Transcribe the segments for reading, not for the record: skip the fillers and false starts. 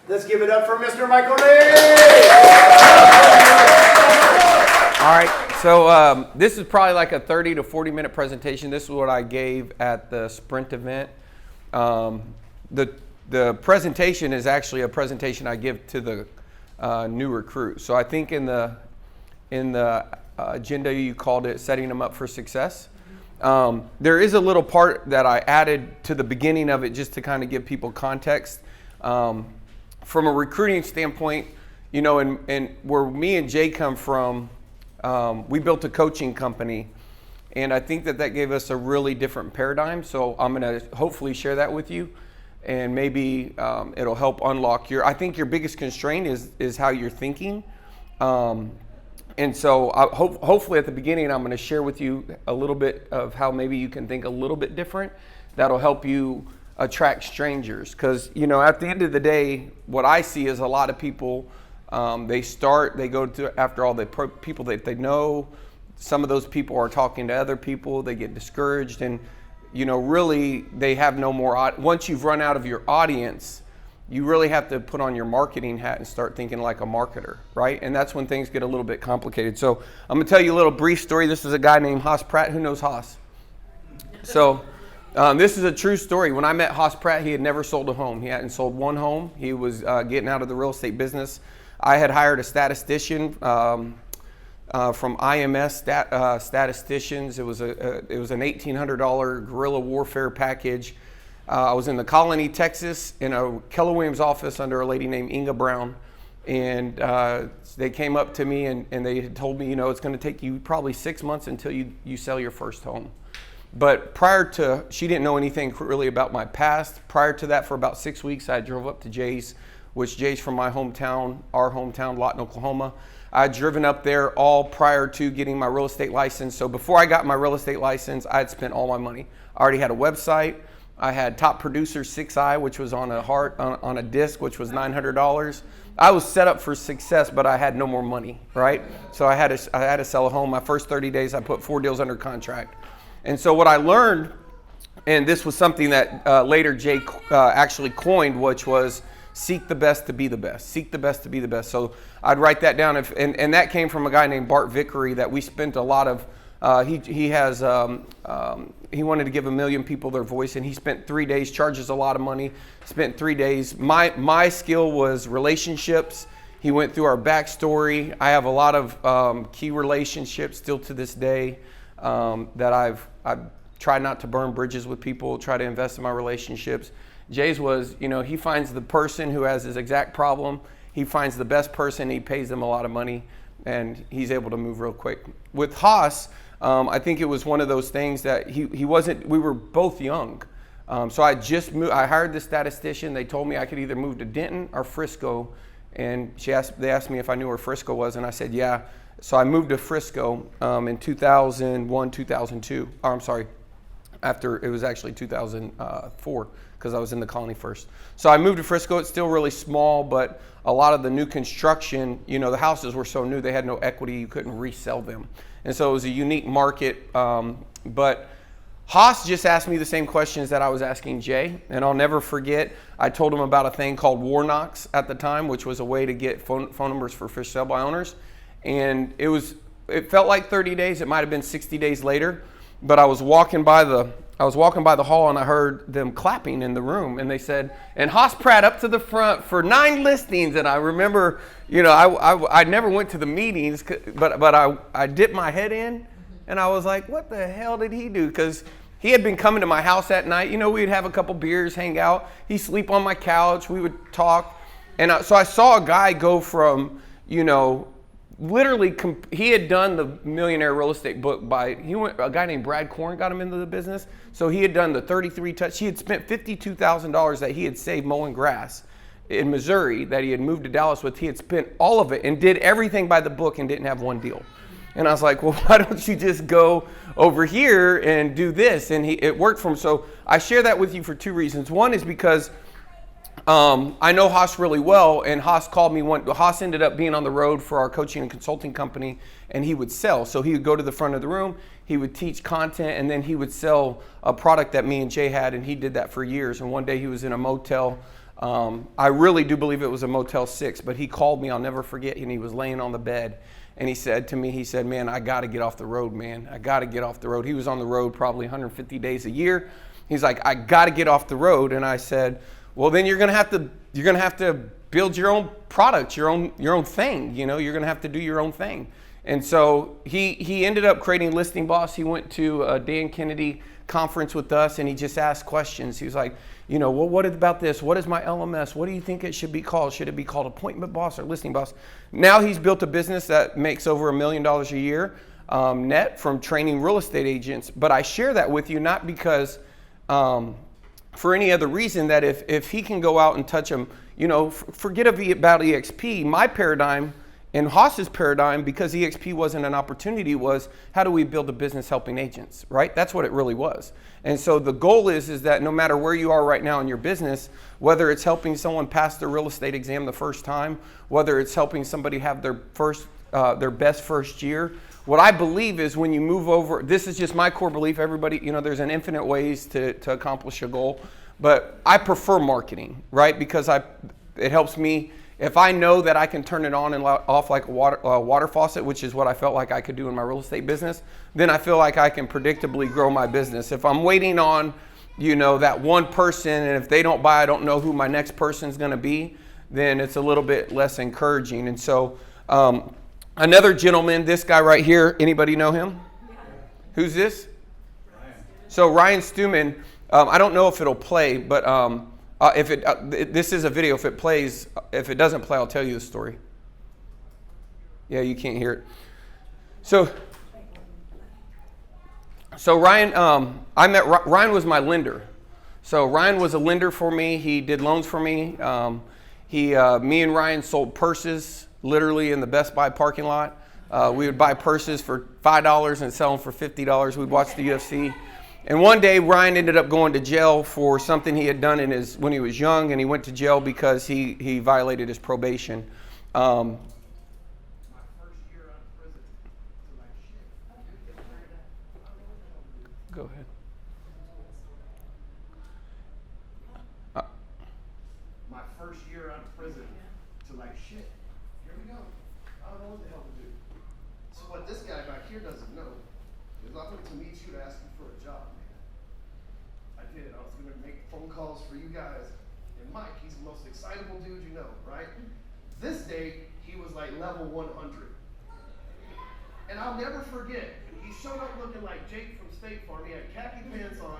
Let's give it up for Mr. Michael Lee. All right, so this is probably like a 30 to 40 minute presentation. This is what I gave at the Sprint event. The presentation is actually a presentation I give to the new recruit. So I think in the agenda you called it setting them up for success. There is a little part that I added to the beginning of it just to kind of give people context. From a recruiting standpoint, you know, and where me and Jay come from, we built a coaching company, and I think that gave us a really different paradigm. So I'm going to hopefully share that with you, and maybe it'll help unlock I think your biggest constraint is how you're thinking. And so hopefully at the beginning, I'm going to share with you a little bit of how maybe you can think a little bit different. That'll help you attract strangers. Because, you know, at the end of the day, what I see is a lot of people, they go to after all the people that they know. Some of those people are talking to other people. They get discouraged. And, you know, really, they have no more. Once you've run out of your audience, you really have to put on your marketing hat and start thinking like a marketer, right? And that's when things get a little bit complicated. So I'm gonna tell you a little brief story. This is a guy named Haas Pratt. Who knows Haas? So this is a true story. When I met Haas Pratt, he had never sold a home. He hadn't sold one home. He was getting out of the real estate business. I had hired a statistician from IMS Statisticians. It was an $1,800 guerrilla warfare package. I was in the Colony, Texas, in a Keller Williams office under a lady named Inga Brown. And they came up to me and they had told me, you know, it's going to take you probably 6 months until you sell your first home. But she didn't know anything really about my past. Prior to that, for about 6 weeks, I drove up to Jay's, which Jay's from my hometown, our hometown, Lawton, Oklahoma. I had driven up there all prior to getting my real estate license. So before I got my real estate license, I had spent all my money. I already had a website. I had Top Producer 6i, which was on a disc, which was $900. I was set up for success, but I had no more money, right? So I had to sell a home. My first 30 days, I put 4 deals under contract. And so what I learned, and this was something that later Jay actually coined, which was seek the best to be the best. Seek the best to be the best. So I'd write that down, and that came from a guy named Bart Vickery that we spent a lot of. He wanted to give 1 million people their voice, and he spent 3 days, charges a lot of money, spent 3 days. My skill was relationships. He went through our backstory. I have a lot of key relationships still to this day that I've tried not to burn bridges with people, try to invest in my relationships. Jay's was, you know, he finds the person who has his exact problem. He finds the best person, he pays them a lot of money, and he's able to move real quick. With Haas, I think it was one of those things that we were both young. So I just moved, I hired the statistician. They told me I could either move to Denton or Frisco. And they asked me if I knew where Frisco was, and I said, yeah. So I moved to Frisco in 2001, 2002. Or I'm sorry, after it was actually 2004, because I was in the Colony first. So I moved to Frisco. It's still really small, but a lot of the new construction, you know, the houses were so new, they had no equity. You couldn't resell them. And so it was a unique market. But Haas just asked me the same questions that I was asking Jay. And I'll never forget, I told him about a thing called War Knocks at the time, which was a way to get phone numbers for fish sale by owners. And it felt like 30 days. It might have been 60 days later. But I was walking by the hall, and I heard them clapping in the room, and they said, and Haas Pratt up to the front for 9 listings. And I remember, you know, I never went to the meetings, but I dipped my head in, and I was like, what the hell did he do? Because he had been coming to my house at night. You know, we'd have a couple beers, hang out. He'd sleep on my couch. We would talk. And so I saw a guy go from, you know, literally, he had done the Millionaire Real Estate book a guy named Brad Korn got him into the business. So he had done the 33 touch. He had spent $52,000 that he had saved mowing grass in Missouri that he had moved to Dallas with. He had spent all of it and did everything by the book and didn't have one deal. And I was like, well, why don't you just go over here and do this? And it worked for him. So I share that with you for 2 reasons. One is because I know Haas really well, and Haas called me Haas ended up being on the road for our coaching and consulting company, and he would sell. So he would go to the front of the room, he would teach content, and then he would sell a product that me and Jay had, and he did that for years. And one day he was in a motel I really do believe it was a Motel 6, but he called me, I'll never forget, and he was laying on the bed. And he said to me, man, I got to get off the road, man. I got to get off the road. He was on the road probably 150 days a year. He's like, I got to get off the road. And I said, well, then you're going to have to build your own product, your own thing. You're going to have to do your own thing. And so he ended up creating Listing Boss. He went to a Dan Kennedy conference with us, and he just asked questions. He was like, well, what about this? What is my LMS? What do you think it should be called? Should it be called Appointment Boss or Listing Boss? Now he's built a business that makes over $1 million a year net from training real estate agents. But I share that with you not because for any other reason, that if he can go out and touch them, forget about EXP. My paradigm and Haas's paradigm, because EXP wasn't an opportunity, was how do we build a business helping agents, right? That's what it really was. And so the goal is that no matter where you are right now in your business, whether it's helping someone pass their real estate exam the first time, whether it's helping somebody have their best first year, what I believe is when you move over, this is just my core belief, everybody, there's an infinite ways to accomplish a goal, but I prefer marketing, right? Because it helps me. If I know that I can turn it on and off like a water faucet, which is what I felt like I could do in my real estate business, then I feel like I can predictably grow my business. If I'm waiting on, that one person, and if they don't buy, I don't know who my next person's going to be, then it's a little bit less encouraging. And so another gentleman, this guy right here, anybody know him? Yeah. Who's this? Ryan. So Ryan Stewman, I don't know if it'll play, but this is a video. If it plays, if it doesn't play, I'll tell you the story. Yeah, you can't hear it. So Ryan, Ryan was my lender. So Ryan was a lender for me. He did loans for me. Me and Ryan sold purses literally in the Best Buy parking lot. We would buy purses for $5 and sell them for $50. We'd watch the UFC. And one day, Ryan ended up going to jail for something he had done when he was young, and he went to jail because he violated his probation. My first year out of prison, go ahead. My first year out of prison to like shit. Here we go. I don't know what the hell to do. So what this guy back here doesn't know is I went to meet you to ask you for a job, man. I did. I was going to make phone calls for you guys. And Mike, he's the most excitable dude you know, right? This day, he was like level 100. And I'll never forget, he showed up looking like Jake from State Farm. He had khaki pants on.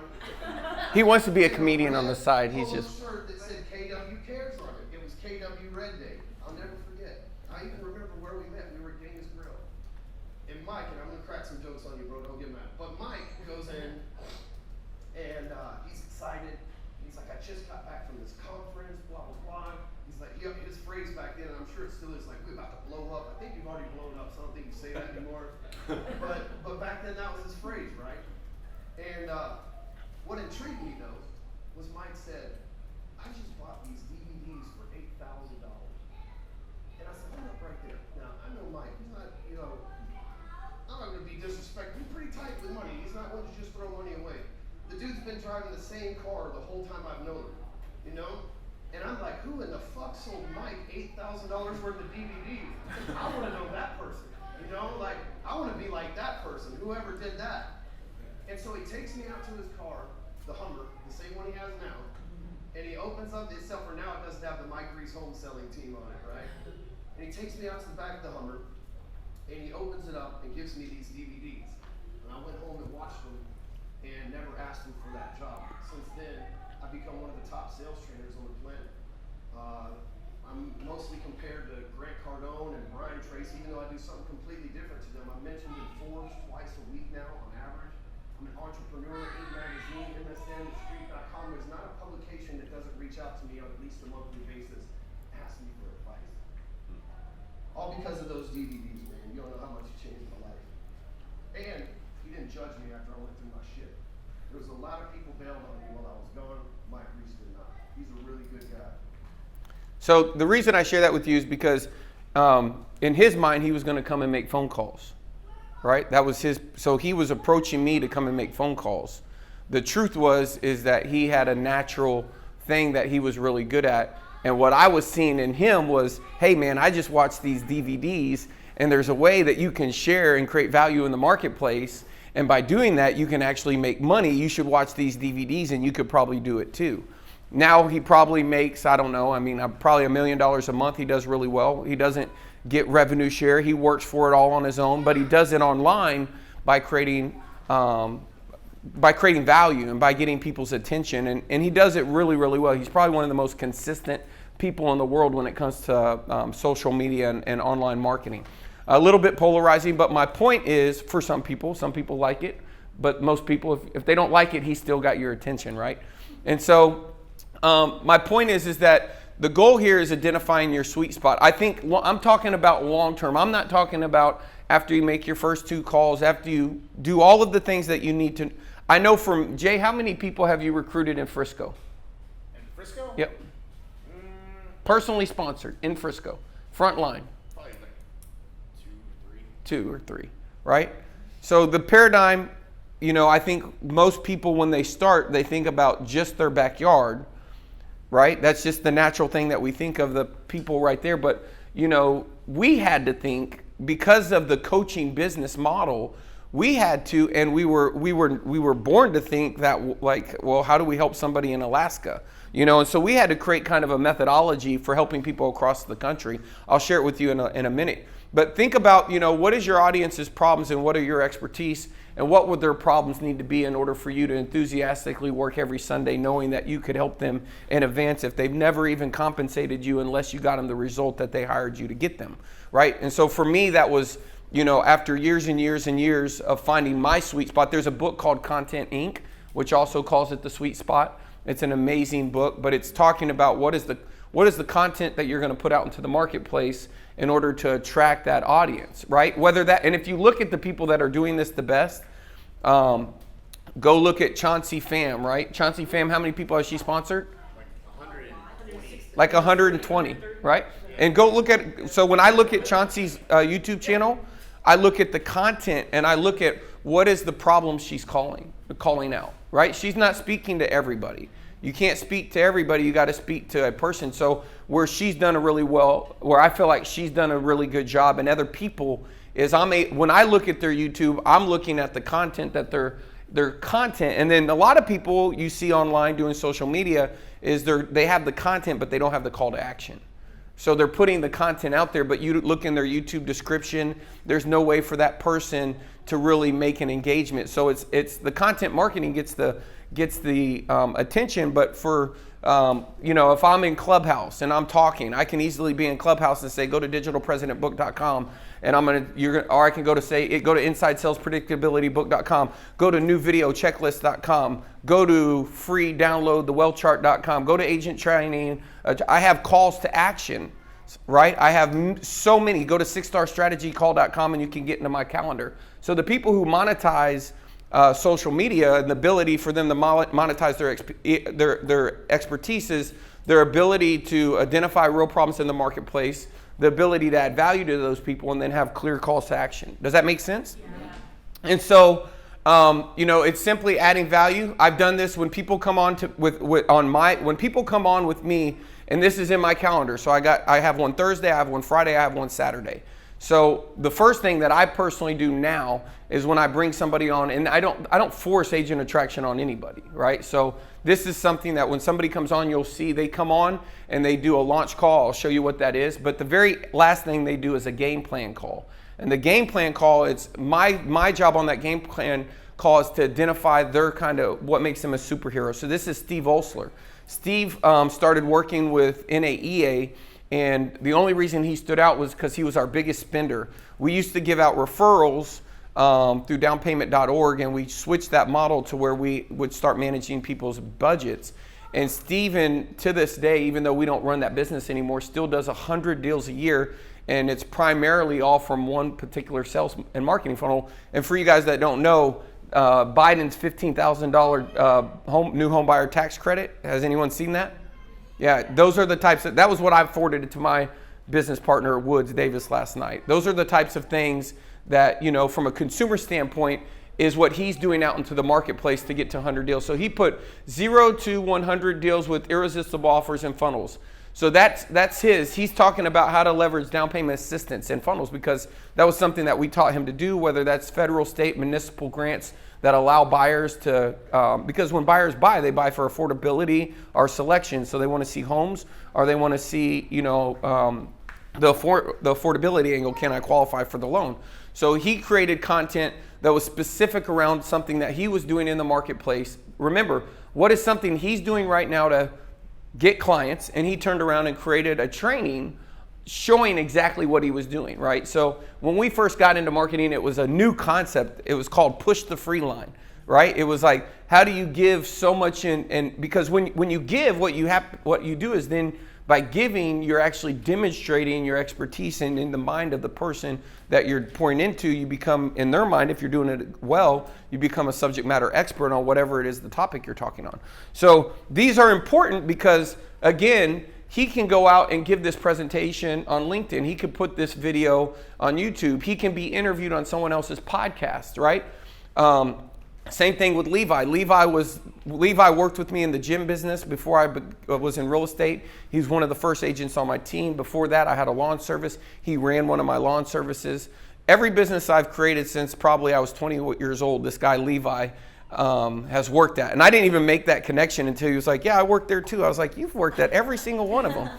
He wants to be a comedian on the side. He's just shirt that said KW Cares on it. It was KW Red Day. I'll never forget. I even remember where we met. We were at Dana's Grill. And Mike, and I'm going to crack some jokes on you, bro. Don't get mad. But Mike goes in, and he's excited. He's like, I just got back from this conference, blah, blah, blah. He's like, his phrase back then, and I'm sure it still is, like, we're about to blow up. I think you've already blown up, so I don't think you say that anymore. But back then, that was his phrase, right? And what intrigued me, though, was Mike said, I just bought these DVDs for $8,000. And I said, hold up right there. Now, I know Mike. He's not, I'm not going to be disrespectful. He's pretty tight with money. He's not one to just throw money away. The dude's been driving the same car the whole time I've known him, And I'm like, who in the fuck sold Mike $8,000 worth of DVDs? I want to know that person, Like, I want to be like that person, whoever did that. And so he takes me out to his car, the Hummer, the same one he has now, and he opens up, except for now it doesn't have the Mike Reese home selling team on it, right? And he takes me out to the back of the Hummer, and he opens it up and gives me these DVDs. And I went home and watched them and never asked him for that job. Since then, I've become one of the top sales trainers on the planet. I'm mostly compared to Grant Cardone and Brian Tracy, even though I do something completely different to them. I'm mentioned in Forbes twice a week now on average. I'm an entrepreneur, Inc. Magazine, MSN, Street.com. There's not a publication that doesn't reach out to me on at least a monthly basis, ask me for advice. All because of those DVDs, man. You don't know how much it changed my life. And he didn't judge me after I went through my shit. There was a lot of people bailed on me while I was gone. Mike Reese did not. He's a really good guy. So the reason I share that with you is because in his mind, he was going to come and make phone calls, right? That was so he was approaching me to come and make phone calls. The truth is that he had a natural thing that he was really good at. And what I was seeing in him was, hey man, I just watched these DVDs, and there's a way that you can share and create value in the marketplace. And by doing that, you can actually make money. You should watch these DVDs and you could probably do it too. Now he probably makes, I don't know, probably $1 million a month. He does really well. He doesn't get revenue share. He works for it all on his own, but he does it online by creating value and by getting people's attention. And he does it really, really well. He's probably one of the most consistent people in the world when it comes to social media and online marketing. A little bit polarizing, but my point is, for some people like it, but most people, if they don't like it, he's still got your attention, right? And so my point is that the goal here is identifying your sweet spot. I think I'm talking about long term. I'm not talking about after you make your first 2 calls, after you do all of the things that you need to. I know from Jay, how many people have you recruited in Frisco? In Frisco? Yep. Personally sponsored in Frisco, front line. 2 or 3, right? So the paradigm, I think most people when they start, they think about just their backyard, right? That's just the natural thing that we think of, the people right there. But, we had to think, because of the coaching business model, we had to, and we were born to think that, like, well, how do we help somebody in Alaska? And so we had to create kind of a methodology for helping people across the country. I'll share it with you in a minute. But think about, what is your audience's problems and what are your expertise and what would their problems need to be in order for you to enthusiastically work every Sunday knowing that you could help them in advance if they've never even compensated you unless you got them the result that they hired you to get them, right? And so for me, that was, after years and years and years of finding my sweet spot. There's a book called Content Inc., which also calls it the sweet spot. It's an amazing book, but it's talking about what is the content that you're going to put out into the marketplace in order to attract that audience, right? And if you look at the people that are doing this the best, go look at Chauncey Pham, right? Chauncey Pham, how many people has she sponsored? Like 120, right? And go look at, so when I look at Chauncey's YouTube channel, I look at the content and I look at what is the problem she's calling out, right? She's not speaking to everybody. You can't speak to everybody. You got to speak to a person. So where she's done where I feel like she's done a really good job, and other people is when I look at their YouTube, I'm looking at the content that their content, and then a lot of people you see online doing social media is they have the content, but they don't have the call to action. So they're putting the content out there, but you look in their YouTube description, there's no way for that person to really make an engagement. So it's the content marketing gets the attention, but for if I'm in Clubhouse and I'm talking, I can easily be in Clubhouse and say go to digitalpresidentbook.com, and or I can go to insidesalespredictabilitybook.com, go to newvideochecklist.com, go to freedownloadthewealthchart.com, go to agent training. I have calls to action, right? I have so many. Go to 6starstrategycall.com and you can get into my calendar. So the people who monetize social media and the ability for them to monetize their expertise is their ability to identify real problems in the marketplace, the ability to add value to those people, and then have clear calls to action. Does that make sense? Yeah. And so, it's simply adding value. I've done this when people come on when people come on with me, and this is in my calendar. So I have one Thursday, I have one Friday, I have one Saturday. So the first thing that I personally do now is when I bring somebody on, and I don't force agent attraction on anybody, right? So this is something that when somebody comes on, you'll see they come on and they do a launch call. I'll show you what that is. But the very last thing they do is a game plan call. And the game plan call, it's my job on that game plan call is to identify their kind of what makes them a superhero. So this is Steve Osler. Steve started working with NAEA, and the only reason he stood out was because he was our biggest spender. We used to give out referrals through downpayment.org, and we switched that model to where we would start managing people's budgets. And Steven, to this day, even though we don't run that business anymore, still does 100 deals a year, and it's primarily all from one particular sales and marketing funnel. And for you guys that don't know, Biden's $15,000 new home buyer tax credit, has anyone seen that? Yeah, those are the types that was what I forwarded to my business partner, Woods Davis, last night. Those are the types of things that, from a consumer standpoint, is what he's doing out into the marketplace to get to 100 deals. So he put 0 to 100 deals with irresistible offers and funnels. So that's his. He's talking about how to leverage down payment assistance and funnels, because that was something that we taught him to do, whether that's federal, state, municipal grants that allow buyers to, because when buyers buy, they buy for affordability or selection. So they want to see homes, or they want to see, the affordability angle. Can I qualify for the loan? So he created content that was specific around something that he was doing in the marketplace. Remember, what is something he's doing right now to get clients? And he turned around and created a training showing exactly what he was doing, right? So when we first got into marketing, it was a new concept. It was called push the free line, right? It was like, how do you give so much and because when you give, what you do is then by giving, you're actually demonstrating your expertise, and in the mind of the person that you're pouring into, you become, in their mind, if you're doing it well, you become a subject matter expert on whatever it is the topic you're talking on. So these are important because, again, he can go out and give this presentation on LinkedIn. He could put this video on YouTube. He can be interviewed on someone else's podcast, right? Same thing with Levi. Levi worked with me in the gym business before I was in real estate. He was one of the first agents on my team. Before that, I had a lawn service. He ran one of my lawn services. Every business I've created since probably I was 20 years old, this guy Levi has worked at. And I didn't even make that connection until he was like, yeah, I worked there too. I was like, you've worked at every single one of them.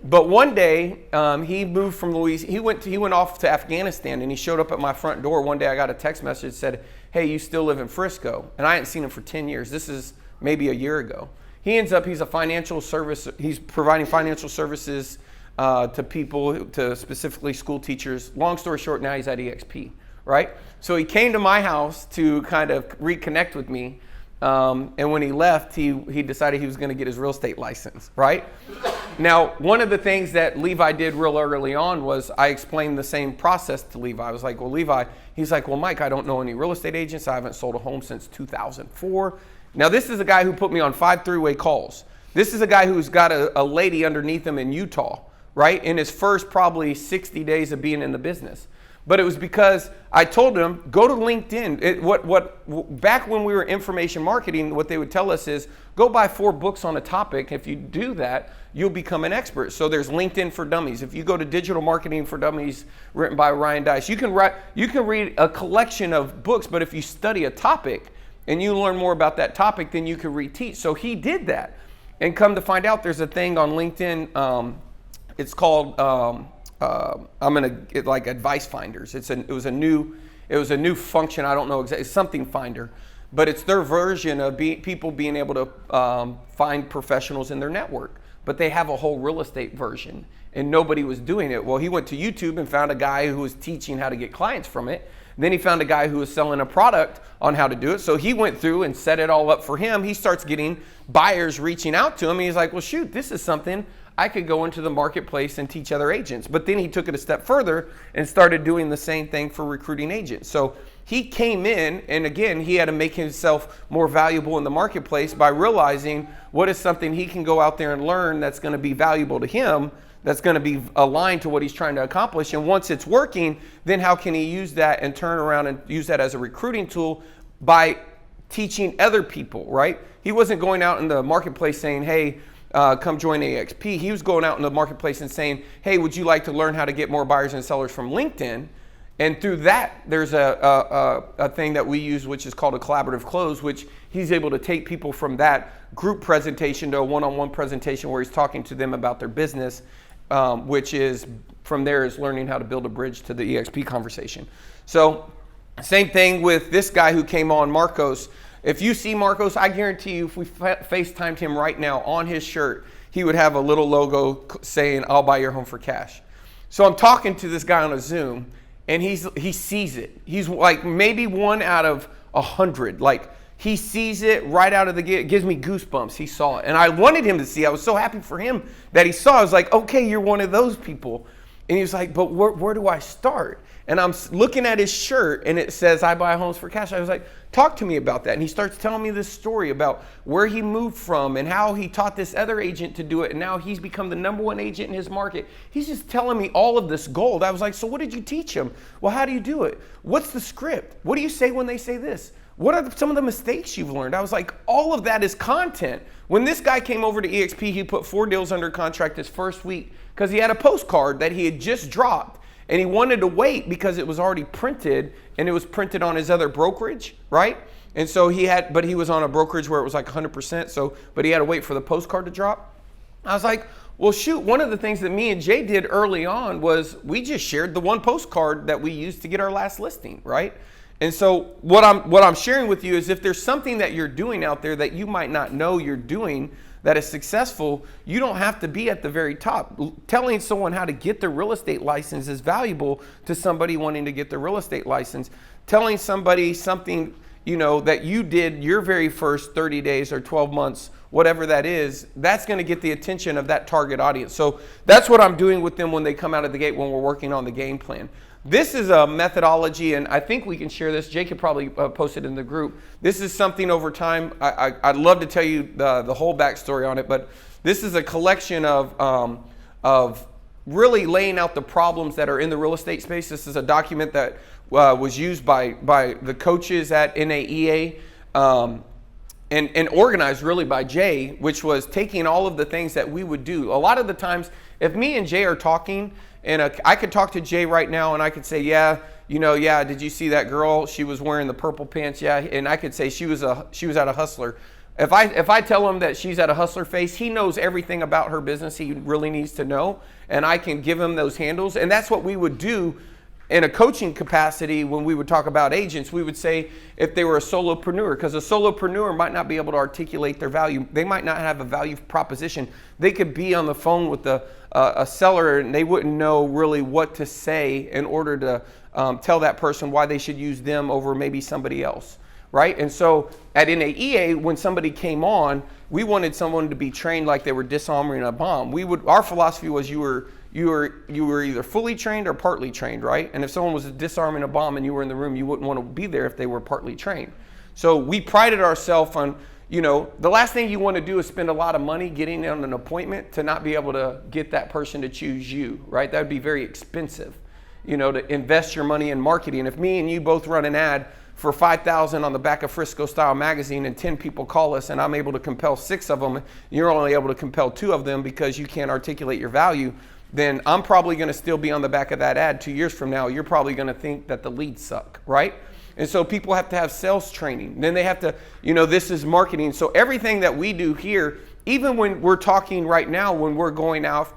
But one day, he moved from Louisiana. He went off to Afghanistan, and he showed up at my front door. One day I got a text message that said, hey, you still live in Frisco? And I hadn't seen him for 10 years. This is maybe a year ago. He's a financial service. He's providing financial services to people, to specifically school teachers. Long story short, now he's at EXP, right? So he came to my house to kind of reconnect with me. And when he left, he decided he was going to get his real estate license, right? Now, one of the things that Levi did real early on was I explained the same process to Levi. I was like, well, Levi, he's like, well, Mike, I don't know any real estate agents. I haven't sold a home since 2004. Now, this is a guy who put me on 5 three-way calls. This is a guy who's got a lady underneath him in Utah, right? In his first probably 60 days of being in the business. But it was because I told him, go to LinkedIn. Back when we were information marketing, what they would tell us is, go buy 4 books on a topic. If you do that, you'll become an expert. So there's LinkedIn for Dummies. If you go to Digital Marketing for Dummies, written by Ryan Dice, you can read a collection of books, but if you study a topic and you learn more about that topic, then you can reteach. So he did that. And come to find out, there's a thing on LinkedIn, it's called... I'm gonna get like advice finders. It was a new function. I don't know exactly. It's something finder, but it's their version of people being able to find professionals in their network. But they have a whole real estate version, and nobody was doing it. Well, he went to YouTube and found a guy who was teaching how to get clients from it. Then he found a guy who was selling a product on how to do it. So he went through and set it all up for him. He starts getting buyers reaching out to him. And he's like, well, shoot, this is something I could go into the marketplace and teach other agents. But then he took it a step further and started doing the same thing for recruiting agents. So he came in, and again, he had to make himself more valuable in the marketplace by realizing what is something he can go out there and learn that's going to be valuable to him, that's going to be aligned to what he's trying to accomplish. And once it's working, then how can he use that and turn around and use that as a recruiting tool by teaching other people, right? He wasn't going out in the marketplace saying, hey, come join AXP. He was going out in the marketplace and saying, hey, would you like to learn how to get more buyers and sellers from LinkedIn? And through that, there's a thing that we use, which is called a collaborative close, which he's able to take people from that group presentation to a one-on-one presentation where he's talking to them about their business, which is from there is learning how to build a bridge to the EXP conversation. So same thing with this guy who came on, Marcos. If you see Marcos, I guarantee you if we FaceTimed him right now, on his shirt, he would have a little logo saying, I'll buy your home for cash. So I'm talking to this guy on a Zoom, and he sees it. He's like maybe 1 out of 100. Like he sees it right out of the gate. It gives me goosebumps. He saw it. And I wanted him to see. I was so happy for him that he saw. I was like, okay, you're one of those people. And he was like, but where do I start? And I'm looking at his shirt and it says, I buy homes for cash. I was like, talk to me about that. And he starts telling me this story about where he moved from and how he taught this other agent to do it. And now he's become the #1 agent in his market. He's just telling me all of this gold. I was like, so what did you teach him? Well, how do you do it? What's the script? What do you say when they say this? What are some of the mistakes you've learned? I was like, all of that is content. When this guy came over to EXP, he put 4 deals under contract his first week because he had a postcard that he had just dropped. And he wanted to wait because it was already printed, and it was printed on his other brokerage, right? And so but he was on a brokerage where it was like 100%, but he had to wait for the postcard to drop. I was like, well, shoot, one of the things that me and Jay did early on was we just shared the one postcard that we used to get our last listing, right? And so what I'm sharing with you is if there's something that you're doing out there that you might not know you're doing that is successful, you don't have to be at the very top. Telling someone how to get their real estate license is valuable to somebody wanting to get their real estate license. Telling somebody something, that you did your very first 30 days or 12 months, whatever that is, that's going to get the attention of that target audience. So that's what I'm doing with them when they come out of the gate when we're working on the game plan. This is a methodology, and I think we can share this. Jake could probably post it in the group. This is something over time. I'd love to tell you the whole backstory on it, but this is a collection of really laying out the problems that are in the real estate space. This is a document that was used by the coaches at NAEA and organized really by Jay, which was taking all of the things that we would do. A lot of the times, if me and Jay are talking, and I could talk to Jay right now and I could say, yeah, did you see that girl? She was wearing the purple pants. Yeah. And I could say she was at a Hustler. If I tell him that she's at a Hustler face, he knows everything about her business he really needs to know. And I can give him those handles. And that's what we would do in a coaching capacity when we would talk about agents. We would say if they were a solopreneur, because a solopreneur might not be able to articulate their value. They might not have a value proposition. They could be on the phone with a seller and they wouldn't know really what to say in order to tell that person why they should use them over maybe somebody else, right? And so at NAEA, when somebody came on, we wanted someone to be trained like they were disarming a bomb. Our philosophy was you were either fully trained or partly trained, right? And if someone was disarming a bomb and you were in the room, you wouldn't want to be there if they were partly trained. So we prided ourselves on, the last thing you want to do is spend a lot of money getting on an appointment to not be able to get that person to choose you, right? That would be very expensive, to invest your money in marketing. If me and you both run an ad for $5,000 on the back of Frisco Style magazine and 10 people call us and I'm able to compel 6 of them, you're only able to compel 2 of them because you can't articulate your value, then I'm probably going to still be on the back of that ad 2 years from now. You're probably going to think that the leads suck, right? And so people have to have sales training. Then they have to, this is marketing. So everything that we do here, even when we're talking right now, when we're going out,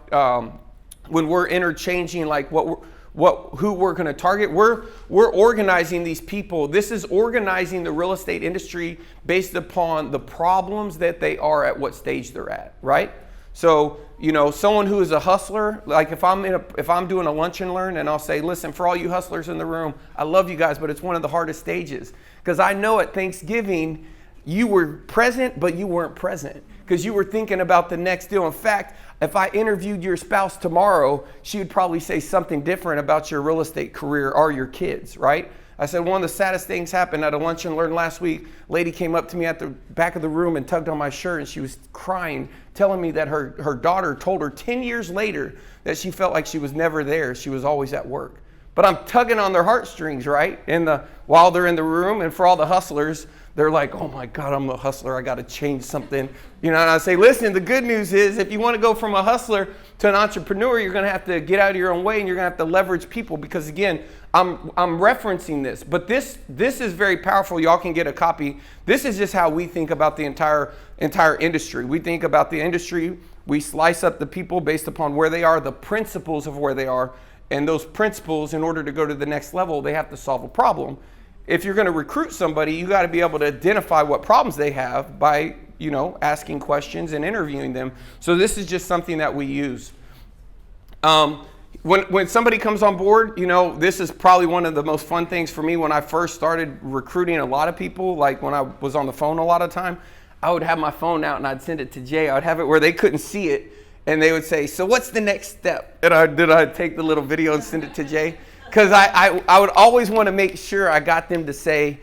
when we're interchanging like who we're going to target, we're organizing these people. This is organizing the real estate industry based upon the problems that they are at what stage they're at, right? So, someone who is a hustler, like if I'm doing a lunch and learn and I'll say, listen, for all you hustlers in the room, I love you guys, but it's one of the hardest stages. Because I know at Thanksgiving, you were present, but you weren't present because you were thinking about the next deal. In fact, if I interviewed your spouse tomorrow, she would probably say something different about your real estate career or your kids, right? I said, one of the saddest things happened at a lunch and learn last week. Lady came up to me at the back of the room and tugged on my shirt and she was crying, telling me that her daughter told her 10 years later that she felt like she was never there. She was always at work. But I'm tugging on their heartstrings, right? While they're in the room, and for all the hustlers, they're like, oh my God, I'm a hustler. I got to change something. And I say, listen, the good news is if you want to go from a hustler to an entrepreneur, you're going to have to get out of your own way and you're going to have to leverage people because again, I'm referencing this, but this is very powerful. Y'all can get a copy. This is just how we think about the entire industry. We think about the industry. We slice up the people based upon where they are, the principles of where they are. And those principles, in order to go to the next level, they have to solve a problem. If you're going to recruit somebody, you got to be able to identify what problems they have by, asking questions and interviewing them. So this is just something that we use. When somebody comes on board, this is probably one of the most fun things for me when I first started recruiting a lot of people, like when I was on the phone a lot of time, I would have my phone out and I'd send it to Jay. I would have it where they couldn't see it. and they would say, so what's the next step? And I'd take the little video and send it to Jay. Because I would always want to make sure I got them to say,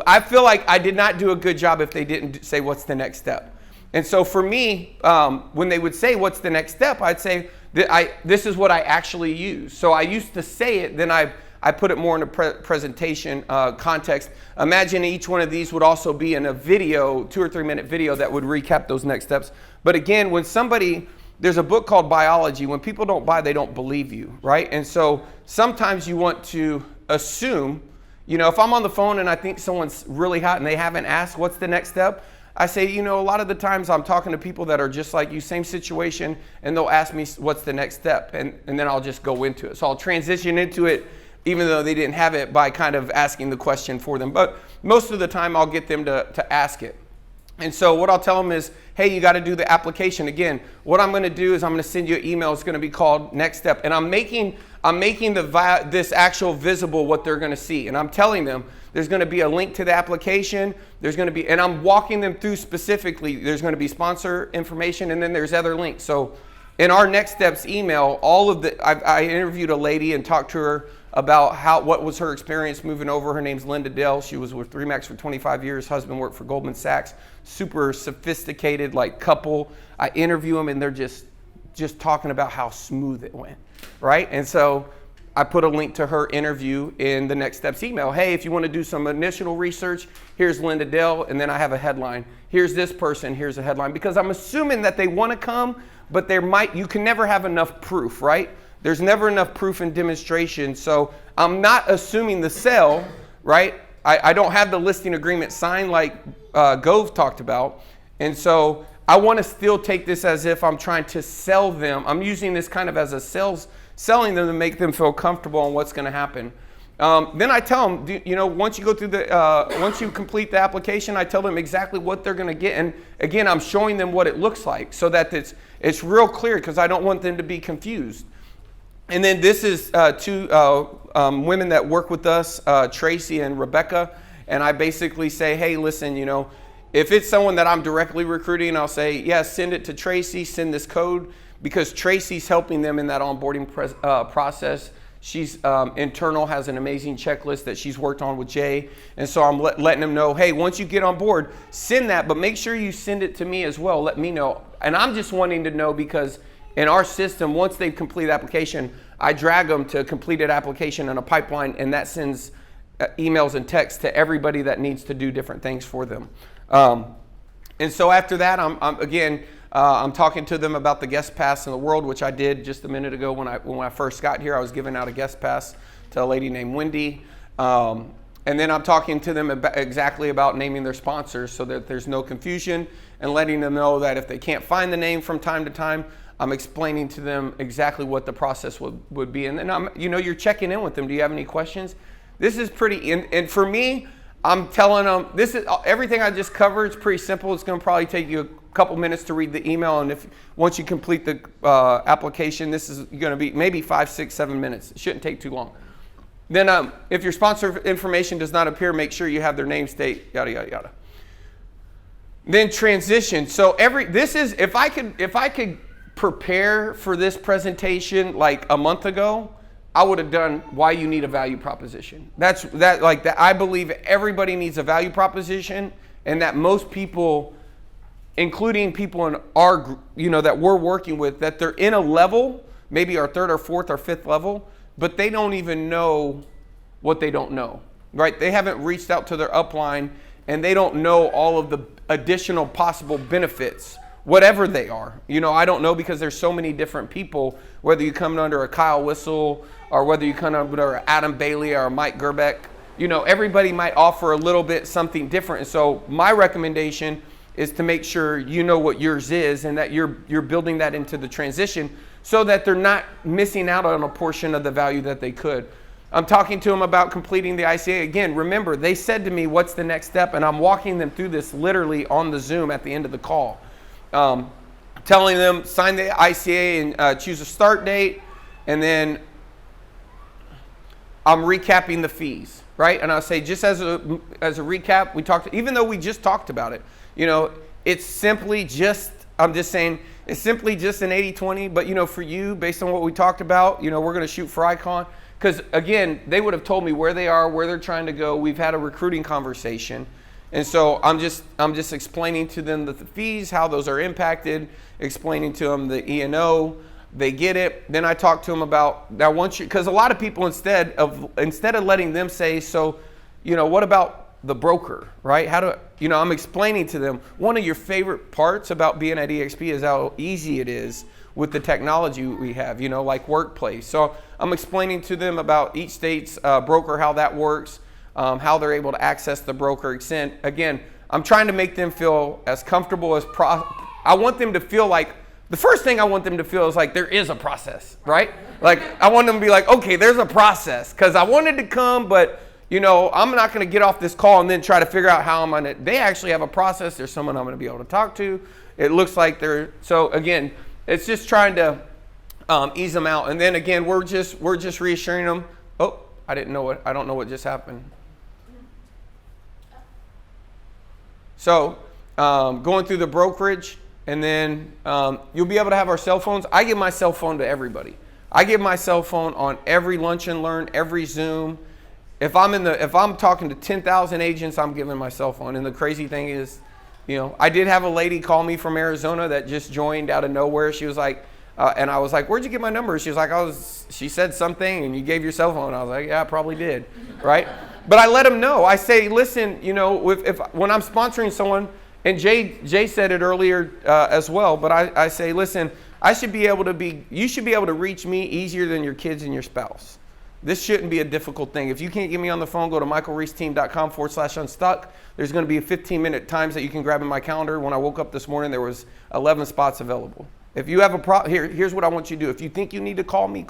I feel like I did not do a good job if they didn't say what's the next step. And so for me, when they would say what's the next step, I'd say this is what I actually use. So I used to say it, then I put it more in a presentation context. Imagine each one of these would also be in a video, 2 or 3 minute video that would recap those next steps. But again, when there's a book called Biology. When people don't buy, they don't believe you, right? And so sometimes you want to assume, if I'm on the phone and I think someone's really hot and they haven't asked what's the next step, I say, a lot of the times I'm talking to people that are just like you, same situation, and they'll ask me what's the next step, and then I'll just go into it. So I'll transition into it even though they didn't have it by kind of asking the question for them. But most of the time I'll get them to ask it. And so what I'll tell them is, hey, you got to do the application. Again, what I'm going to do is I'm going to send you an email. It's going to be called Next Step. And I'm making this actual visible what they're going to see. And I'm telling them there's going to be a link to the application. And I'm walking them through specifically. There's going to be sponsor information, and then there's other links. So in our Next Steps email, I interviewed a lady and talked to her about what was her experience moving over. Her name's Linda Dell. She was with Remax for 25 years. Husband worked for Goldman Sachs. Super sophisticated couple. I interview them and they're just talking about how smooth it went, right? And so I put a link to her interview in the Next Steps email. Hey, if you want to do some initial research, here's Linda Dell, and then I have a headline. Here's this person, here's a headline. Because I'm assuming that they want to come, but you can never have ove proof, right? There's never enough proof and demonstration. So I'm not assuming the sale, right? I don't have the listing agreement signed like Gove talked about. And so I want to still take this as if I'm trying to sell them. I'm using this kind of as selling them to make them feel comfortable on what's going to happen. Then I tell them, once you go through once you complete the application, I tell them exactly what they're going to get. And again, I'm showing them what it looks like so that it's real clear, because I don't want them to be confused. And then this is 2 women that work with us, Tracy and Rebecca. And I basically say, hey, listen, if it's someone that I'm directly recruiting, I'll say, yes, send it to Tracy, send this code, because Tracy's helping them in that onboarding process. She's internal, has an amazing checklist that she's worked on with Jay. And so I'm letting them know, hey, once you get on board, send that, but make sure you send it to me as well. Let me know. And I'm just wanting to know because in our system, once they complete the application, I drag them to completed application in a pipeline, and that sends emails and texts to everybody that needs to do different things for them. And so after that, I'm talking to them about the guest pass in the world, which I did just a minute ago when I first got here. I was giving out a guest pass to a lady named Wendy. And then I'm talking to them exactly about naming their sponsors so that there's no confusion, and letting them know that if they can't find the name from time to time, I'm explaining to them exactly what the process would be. And then you're checking in with them. Do you have any questions? This is pretty, and for me, I'm telling them, this is everything I just covered. It's pretty simple. It's going to probably take you a couple minutes to read the email. And once you complete the application, this is going to be maybe 5, 6, 7 minutes. It shouldn't take too long. Then if your sponsor information does not appear, make sure you have their name, state, yada, yada, yada. Then transition. So if I could prepare for this presentation like a month ago, I would have done why you need a value proposition. I believe everybody needs a value proposition, and that most people, including people in our group, that we're working with, that they're in a level, maybe our 3rd or 4th or 5th level, but they don't even know what they don't know, right? They haven't reached out to their upline, and they don't know all of the additional possible benefits, whatever they are. I don't know, because there's so many different people, whether you come under a Kyle Whistle or whether you come under Adam Bailey or Mike Gerbeck. Everybody might offer a little bit something different. And so my recommendation is to make sure you know what yours is, and that you're building that into the transition so that they're not missing out on a portion of the value that they could. I'm talking to them about completing the ICA. Again, remember, they said to me, what's the next step? And I'm walking them through this literally on the Zoom at the end of the call. Telling them, sign the ICA and choose a start date. And then I'm recapping the fees, right? And I'll say, just as a recap, even though we just talked about it, it's simply I'm just saying, It's simply just an 80-20, but for you, based on what we talked about, we're going to shoot for icon. Because again, they would have told me where they are, where they're trying to go. We've had a recruiting conversation. And so I'm just explaining to them the fees, how those are impacted, explaining to them the E&O. They get it. Then I talk to them about, now once because a lot of people instead of letting them say, so, what about the broker, right? I'm explaining to them, one of your favorite parts about being at EXP is how easy it is with the technology we have, like Workplace. So I'm explaining to them about each state's broker, how that works, how they're able to access the broker. Again, I'm trying to make them feel as comfortable as I want them to feel like, the first thing I want them to feel is like there is a process, right? Like I want them to be like, okay, there's a process, because I wanted to come, but I'm not going to get off this call and then try to figure out how I'm going to. They actually have a process. There's someone I'm going to be able to talk to. It looks like so again, it's just trying to ease them out. And then again, we're just reassuring them. Oh, I don't know what just happened. So going through the brokerage, and then you'll be able to have our cell phones. I give my cell phone to everybody. I give my cell phone on every Lunch and Learn, every Zoom. If I'm talking to 10,000 agents, I'm giving my cell phone. And the crazy thing is, I did have a lady call me from Arizona that just joined out of nowhere. She was like, and I was like, where'd you get my number? She was like, she said something and you gave your cell phone. I was like, yeah, I probably did, right? But I let them know. I say, listen, when I'm sponsoring someone, and Jay said it earlier as well, but I say, listen, you should be able to reach me easier than your kids and your spouse. This shouldn't be a difficult thing. If you can't get me on the phone, go to michaelreesteam.com/unstuck. There's going to be a 15-minute times that you can grab in my calendar. When I woke up this morning, there was 11 spots available. If you have a problem, here's what I want you to do. If you think you need to call me,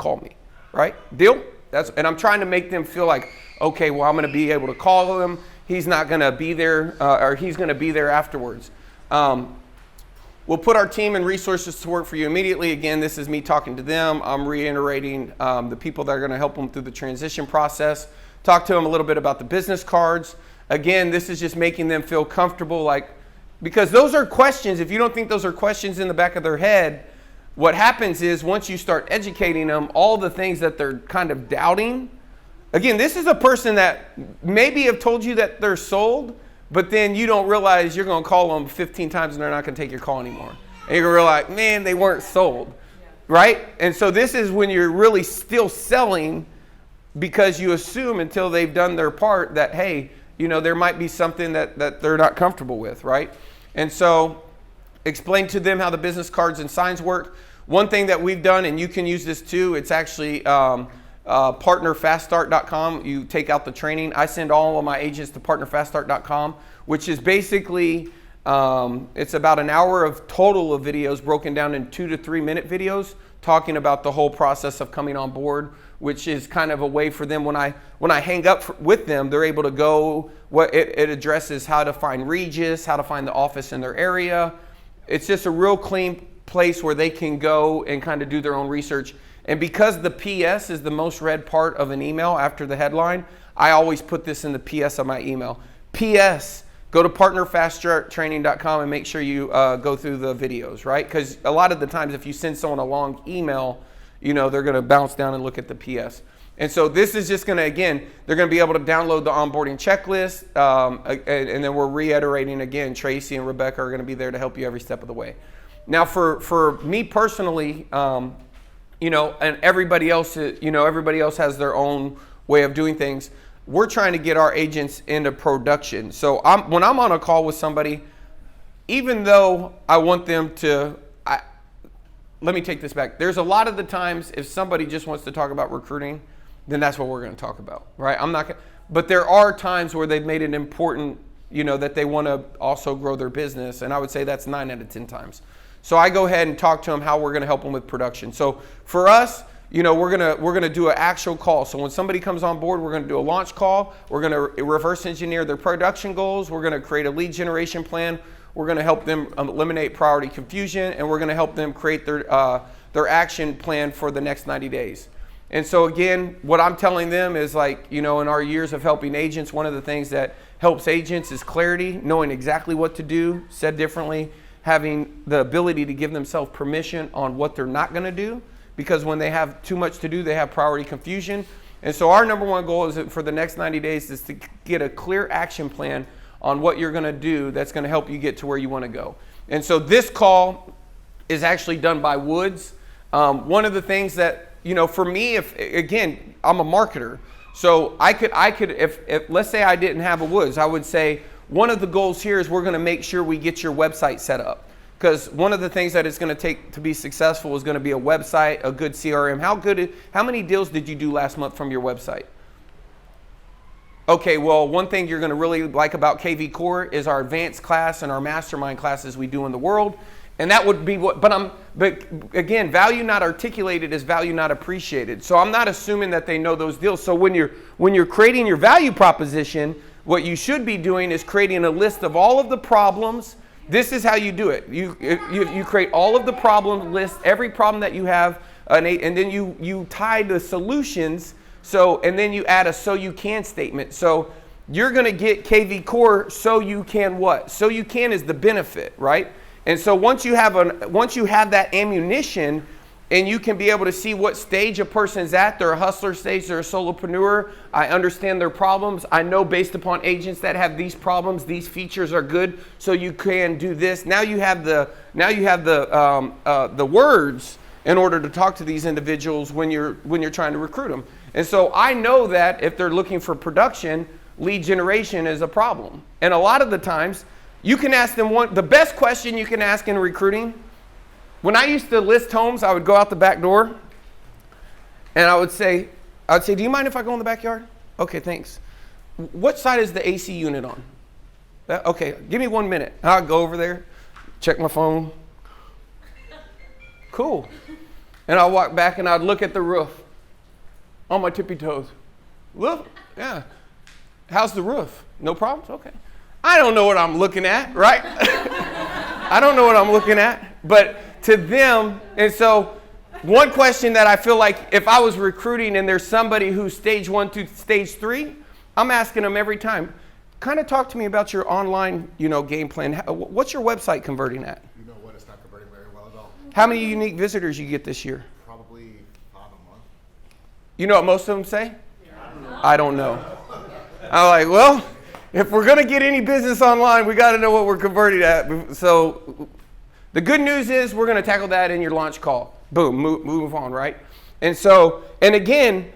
right? Deal? And I'm trying to make them feel like, okay, well, I'm going to be able to call him. He's not going to be there, or he's going to be there afterwards. We'll put our team and resources to work for you immediately. Again, this is me talking to them. I'm reiterating the people that are going to help them through the transition process. Talk to them a little bit about the business cards. Again, this is just making them feel comfortable, because those are questions. If you don't think those are questions in the back of their head, what happens is once you start educating them, all the things that they're kind of doubting. Again, this is a person that maybe have told you that they're sold, but then you don't realize you're going to call them 15 times and they're not going to take your call anymore. And you're going to realize, man, they weren't sold, right? And so this is when you're really still selling, because you assume until they've done their part that, hey, there might be something that they're not comfortable with, right? And so explain to them how the business cards and signs work. One thing that we've done, and you can use this too, it's actually partnerfaststart.com. You take out the training. I send all of my agents to partnerfaststart.com, which is basically, it's about an hour of total of videos broken down in 2 to 3 minute videos talking about the whole process of coming on board, which is kind of a way for them when I hang up with them, they're able to go, it addresses how to find Regis, how to find the office in their area. It's just a real clean place where they can go and kind of do their own research. And because the PS is the most read part of an email after the headline, I always put this in the PS of my email. PS, go to partnerfasttraining.com and make sure you go through the videos, right? Because a lot of the times if you send someone a long email, they're going to bounce down and look at the PS. And so this is just going to, again, they're going to be able to download the onboarding checklist. And then we're reiterating again, Tracy and Rebecca are going to be there to help you every step of the way. Now for me personally, and everybody else has their own way of doing things. We're trying to get our agents into production. So when I'm on a call with somebody, even though I want them to, let me take this back. There's a lot of the times if somebody just wants to talk about recruiting, then that's what we're going to talk about, right? But there are times where they've made it important, that they want to also grow their business. And I would say that's 9 out of 10 times. So I go ahead and talk to them how we're going to help them with production. So for us, we're gonna do an actual call. So when somebody comes on board, we're gonna do a launch call. We're gonna reverse engineer their production goals. We're gonna create a lead generation plan. We're gonna help them eliminate priority confusion, and we're gonna help them create their action plan for the next 90 days. And so again, what I'm telling them is in our years of helping agents, one of the things that helps agents is clarity, knowing exactly what to do. Said differently, having the ability to give themselves permission on what they're not going to do, because when they have too much to do, they have priority confusion. And so our number one goal is for the next 90 days is to get a clear action plan on what you're going to do that's going to help you get to where you want to go. And so this call is actually done by Woods. One of the things that, for me, again, I'm a marketer. So I could, if let's say I didn't have a Woods, I would say one of the goals here is we're going to make sure we get your website set up. Because one of the things that it's going to take to be successful is going to be a website, a good CRM. How many deals did you do last month from your website? Okay, well, one thing you're going to really like about KV Core is our advanced class and our mastermind classes we do in the world. And that would be but again, value not articulated is value not appreciated. So I'm not assuming that they know those deals. So when you're creating your value proposition, what you should be doing is creating a list of all of the problems. This is how you do it. You create all of the problem list, every problem that you have, and then you tie the solutions. So, and then you add a so you can statement. So you're going to get KV Core so you can what? So you can is the benefit, right? And so once you have that ammunition, and you can be able to see what stage a person's at, they're a hustler stage, they're a solopreneur, I understand their problems, I know based upon agents that have these problems, these features are good, so you can do this. Now you have the words in order to talk to these individuals when you're trying to recruit them. And so I know that if they're looking for production, lead generation is a problem. And a lot of the times, you can ask them the best question you can ask in recruiting. When I used to list homes, I would go out the back door and I would say, do you mind if I go in the backyard? Okay, thanks. What side is the AC unit on? Okay, give me 1 minute. I'll go over there, check my phone. Cool. And I'll walk back and I'd look at the roof on my tippy toes. Look, yeah. How's the roof? No problems? Okay. I don't know what I'm looking at, right? I don't know what I'm looking at, but to them, and so one question that I feel like if I was recruiting and there's somebody who's stage 1 to stage 3, I'm asking them every time, kind of talk to me about your online, game plan. What's your website converting at? You know what, it's not converting very well at all. How many unique visitors you get this year? Probably 5 a month. You know what most of them say? I don't know. I'm like, well, if we're going to get any business online, we got to know what we're converting at. So the good news is we're going to tackle that in your launch call. Boom, move on, right? And so, and again,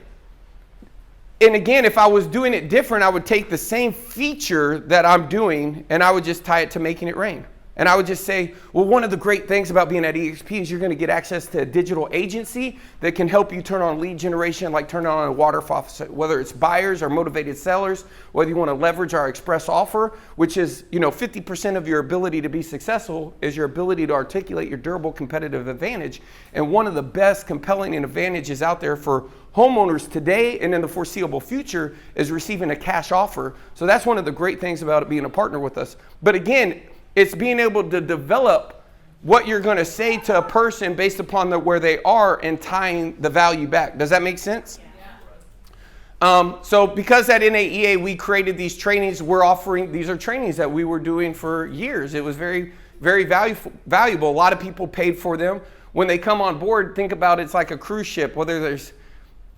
if I was doing it different, I would take the same feature that I'm doing and I would just tie it to making it rain. And I would just say, well, one of the great things about being at EXP is you're going to get access to a digital agency that can help you turn on lead generation, like turn on a water faucet, whether it's buyers or motivated sellers, whether you want to leverage our express offer, which is, 50% of your ability to be successful is your ability to articulate your durable competitive advantage. And one of the best compelling advantages out there for homeowners today and in the foreseeable future is receiving a cash offer. So that's one of the great things about it being a partner with us. But again, it's being able to develop what you're going to say to a person based upon where they are and tying the value back. Does that make sense? Yeah. So because at NAEA we created these trainings, these are trainings that we were doing for years. It was very, very valuable. A lot of people paid for them. When they come on board, think about it's like a cruise ship, whether there's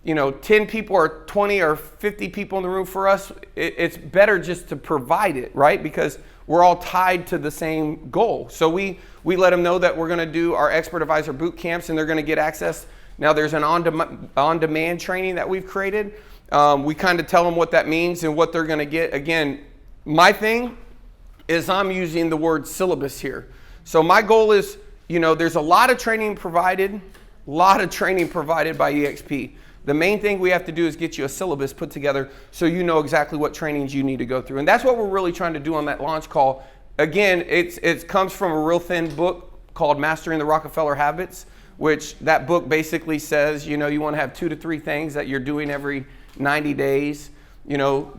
10 people or 20 or 50 people in the room. For us, it's better just to provide it, right? Because we're all tied to the same goal. So we let them know that we're going to do our expert advisor boot camps and they're going to get access. Now there's an on-demand training that we've created. We kind of tell them what that means and what they're going to get. Again, my thing is I'm using the word syllabus here. So my goal is, there's a lot of training provided by EXP. The main thing we have to do is get you a syllabus put together so you know exactly what trainings you need to go through. And that's what we're really trying to do on that launch call. Again, it comes from a real thin book called Mastering the Rockefeller Habits, which that book basically says, you want to have 2 to 3 things that you're doing every 90 days,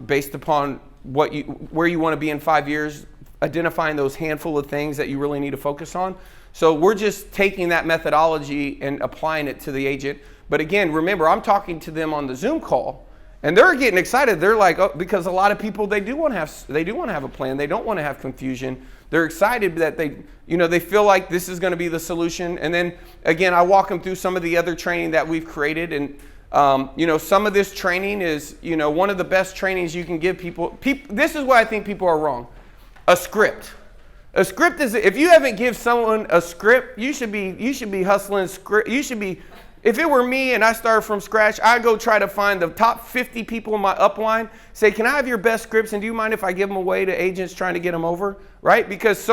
based upon where you want to be in 5 years, identifying those handful of things that you really need to focus on. So we're just taking that methodology and applying it to the agent. But again, remember, I'm talking to them on the Zoom call, and they're getting excited. They're like, oh, because a lot of people, they do want to have a plan. They don't want to have confusion. They're excited that they feel like this is going to be the solution. And then again, I walk them through some of the other training that we've created. And some of this training is, one of the best trainings you can give people. This is why I think people are wrong. A script. A script is, if you haven't give someone a script, you should be hustling script. If it were me and I started from scratch, I'd go try to find the top 50 people in my upline, say, can I have your best scripts, and do you mind if I give them away to agents trying to get them over, right? Because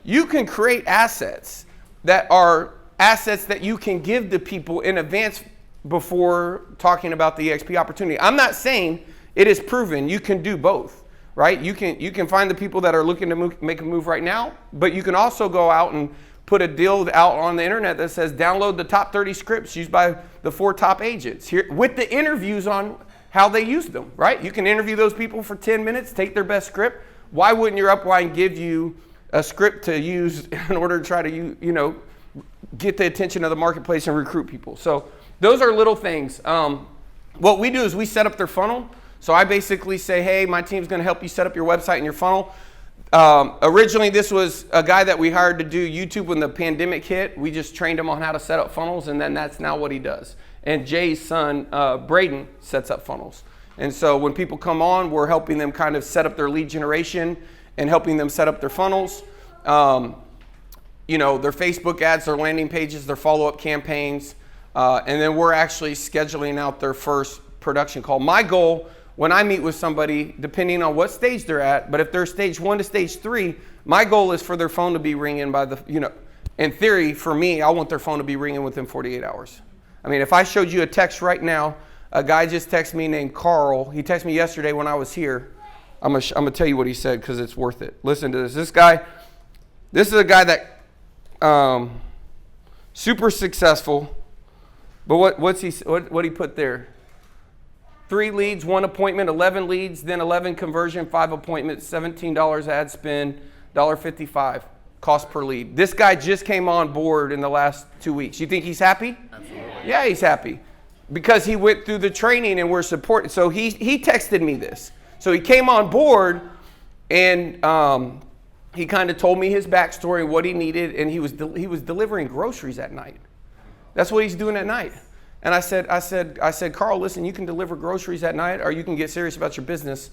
you can create assets that are assets that you can give to people in advance before talking about the EXP opportunity. I'm not saying it is proven you can do both, right? You can find the people that are looking to make a move right now, but you can also go out and put a deal out on the internet that says download the top 30 scripts used by the 4 top agents here with the interviews on how they use them, right? You can interview those people for 10 minutes, take their best script. Why wouldn't your upline give you a script to use in order to try to, get the attention of the marketplace and recruit people? So those are little things. What we do is we set up their funnel. So I basically say, hey, my team's going to help you set up your website and your funnel. Originally, this was a guy that we hired to do YouTube when the pandemic hit. We just trained him on how to set up funnels, and then that's now what he does. And Jay's son, Braden, sets up funnels. And so when people come on, we're helping them kind of set up their lead generation and helping them set up their funnels. Their Facebook ads, their landing pages, their follow-up campaigns. And then we're actually scheduling out their first production call. My goal when I meet with somebody, depending on what stage they're at, but if they're stage 1 to stage 3, my goal is for their phone to be ringing by in theory, for me, I want their phone to be ringing within 48 hours. I mean, if I showed you a text right now, a guy just texted me named Carl. He texted me yesterday when I was here. I'm gonna tell you what he said because it's worth it. Listen to this. This is a guy that super successful. But what he put there? 3 leads, 1 appointment, 11 leads, then 11 conversion, 5 appointments, $17 ad spend, $1.55 cost per lead. This guy just came on board in the last 2 weeks. You think he's happy? Absolutely. Yeah, he's happy because he went through the training and we're supporting. So he texted me this. So he came on board and he kind of told me his backstory, what he needed, and he was delivering groceries at night. That's what he's doing at night. And I said, Carl, listen, you can deliver groceries at night or you can get serious about your business.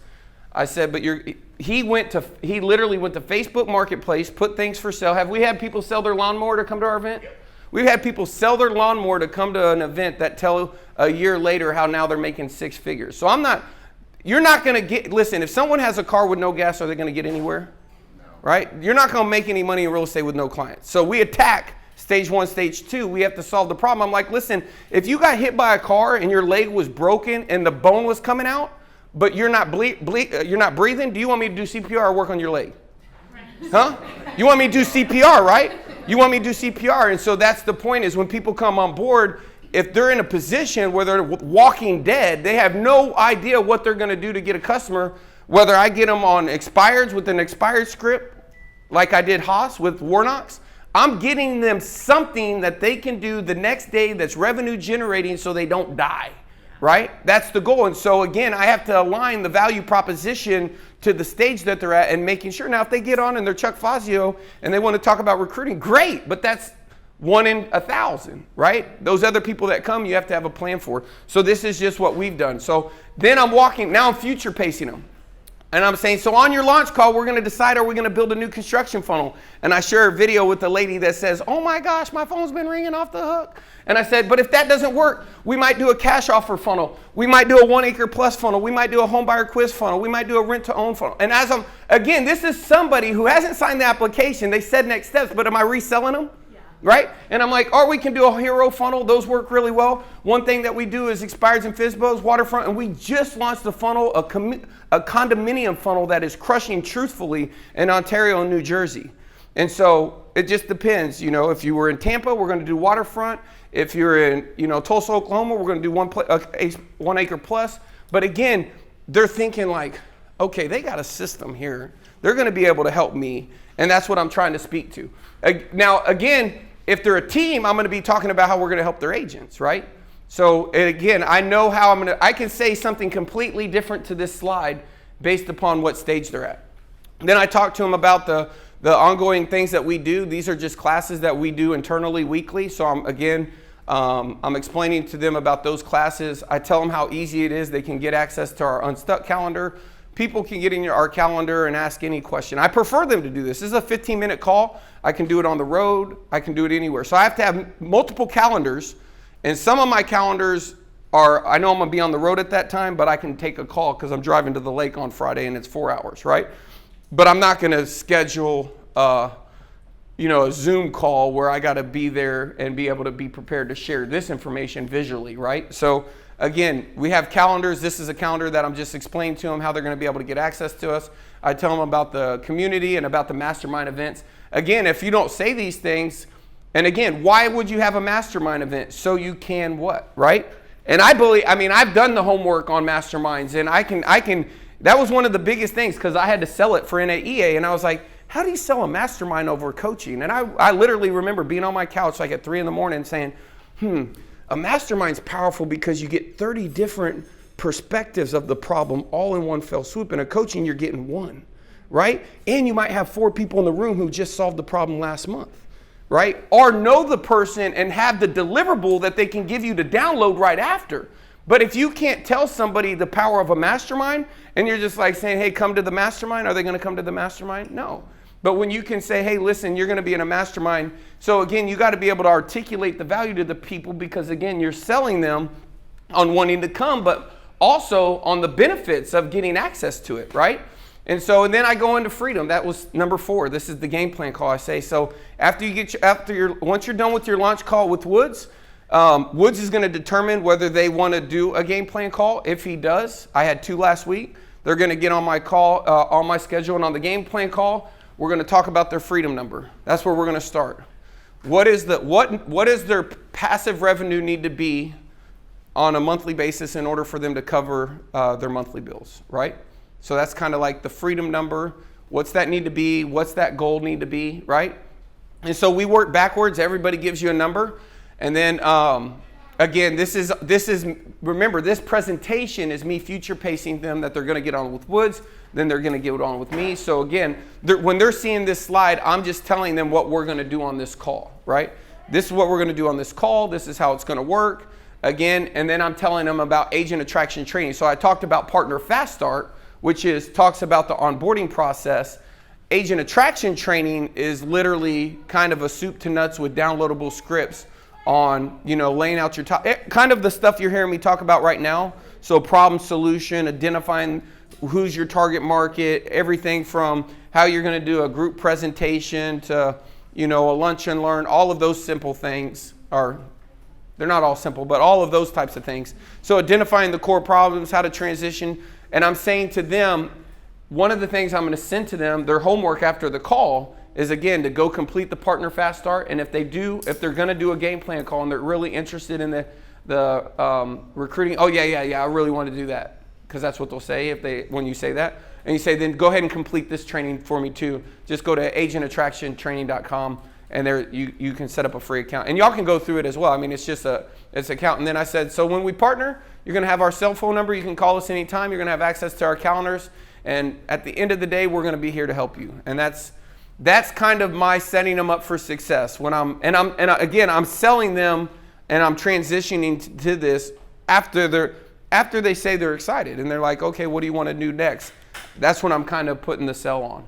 I said, but he literally went to Facebook Marketplace, put things for sale. Have we had people sell their lawnmower to come to our event? Yep. We've had people sell their lawnmower to come to an event that tell a year later how now they're making 6 figures. So you're not going to listen, if someone has a car with no gas, are they going to get anywhere? No. Right? You're not going to make any money in real estate with no clients. So we attack stage 1, stage 2, we have to solve the problem. I'm like, listen, if you got hit by a car and your leg was broken and the bone was coming out, but you're not you're not breathing, do you want me to do CPR or work on your leg? Huh? You want me to do CPR, right? You want me to do CPR. And so that's the point is when people come on board, if they're in a position where they're walking dead, they have no idea what they're going to do to get a customer, whether I get them on expireds with an expired script, like I did Haas with Warnock's, I'm getting them something that they can do the next day that's revenue generating so they don't die, right? That's the goal. And so again, I have to align the value proposition to the stage that they're at and making sure. Now, if they get on and they're Chuck Fazio and they want to talk about recruiting, great, but that's 1 in 1,000, right? Those other people that come, you have to have a plan for. So this is just what we've done. So then I'm future pacing them. And I'm saying, so on your launch call, we're going to decide, are we going to build a new construction funnel? And I share a video with the lady that says, oh my gosh, my phone's been ringing off the hook. And I said, but if that doesn't work, we might do a cash offer funnel. We might do a 1 acre plus funnel. We might do a home buyer quiz funnel. We might do a rent to own funnel. And again, this is somebody who hasn't signed the application. They said next steps, but am I reselling them? Right? And I'm like, or we can do a hero funnel. Those work really well. One thing that we do is expireds and FSBOs, waterfront, and we just launched a funnel, a condominium funnel that is crushing truthfully in Ontario and New Jersey. And so it just depends. If you were in Tampa, we're going to do waterfront. If you're in, Tulsa, Oklahoma, we're going to do 1 acre plus. But again, they're thinking like, okay, they got a system here. They're going to be able to help me. And that's what I'm trying to speak to. Now, again, if they're a team, I'm going to be talking about how we're going to help their agents, right? So again, I know how I can say something completely different to this slide based upon what stage they're at. Then I talk to them about the ongoing things that we do, these are just classes that we do internally weekly. So I'm explaining to them about those classes. I tell them how easy it is. They can get access to our Unstuck calendar. People can get in our calendar and ask any question. I prefer them to do this. This is a 15-minute call. I can do it on the road. I can do it anywhere. So I have to have multiple calendars. And some of my calendars are, I know I'm going to be on the road at that time, but I can take a call because I'm driving to the lake on Friday and it's 4 hours, right? But I'm not going to schedule a Zoom call where I got to be there and be able to be prepared to share this information visually, right? So again, we have calendars. This is a calendar that I'm just explaining to them how they're going to be able to get access to us. I tell them about the community and about the mastermind events. Again, if you don't say these things, and again, why would you have a mastermind event? So you can what, right? And I've done the homework on masterminds, and I can, that was one of the biggest things because I had to sell it for NAEA, and I was like, how do you sell a mastermind over coaching? And I literally remember being on my couch like at 3 a.m. saying, a mastermind's powerful because you get 30 different perspectives of the problem all in one fell swoop. In a coaching, you're getting one, right? And you might have 4 people in the room who just solved the problem last month, right? Or know the person and have the deliverable that they can give you to download right after. But if you can't tell somebody the power of a mastermind and you're just like saying, hey, come to the mastermind, are they going to come to the mastermind? No. But when you can say, hey, listen, you're going to be in a mastermind. So again, you got to be able to articulate the value to the people because again, you're selling them on wanting to come, but also on the benefits of getting access to it, right? And then I go into freedom. That was number 4. This is the game plan call. I say, so once you're done with your launch call with Woods, Woods is going to determine whether they want to do a game plan call. If he does, I had 2 last week. They're going to get on my call, on my schedule, and on the game plan call, we're going to talk about their freedom number. That's where we're going to start. What is their passive revenue need to be on a monthly basis in order for them to cover their monthly bills, right? So that's kind of like the freedom number. What's that need to be? What's that goal need to be, right? And so we work backwards. Everybody gives you a number. And then, again, this is remember, this presentation is me future pacing them that they're going to get on with Woods, then they're going to get on with me. So again, when they're seeing this slide, I'm just telling them what we're going to do on this call, right? This is what we're going to do on this call. This is how it's going to work. Again, and then I'm telling them about agent attraction training. So I talked about Partner Fast Start, which talks about the onboarding process. Agent attraction training is literally kind of a soup to nuts with downloadable scripts on, laying out your top, kind of the stuff you're hearing me talk about right now. So problem solution, identifying who's your target market, everything from how you're going to do a group presentation to, a lunch and learn, all of those simple things they're not all simple, but all of those types of things. So identifying the core problems, how to transition. And I'm saying to them, one of the things I'm going to send to them, their homework after the call is, again, to go complete the Partner Fast Start. And if they're going to do a game plan call and they're really interested in the recruiting, oh, yeah, I really want to do that. Because that's what they'll say when you say that. And you say, then go ahead and complete this training for me too. Just go to agentattractiontraining.com and there you can set up a free account. And y'all can go through it as well. I mean, it's an account. And then I said, so when we partner, you're going to have our cell phone number. You can call us anytime. You're going to have access to our calendars. And at the end of the day, we're going to be here to help you. And that's kind of my setting them up for success. Again, I'm selling them and I'm transitioning to this after they say they're excited and they're like, okay, what do you want to do next? That's when I'm kind of putting the sell on.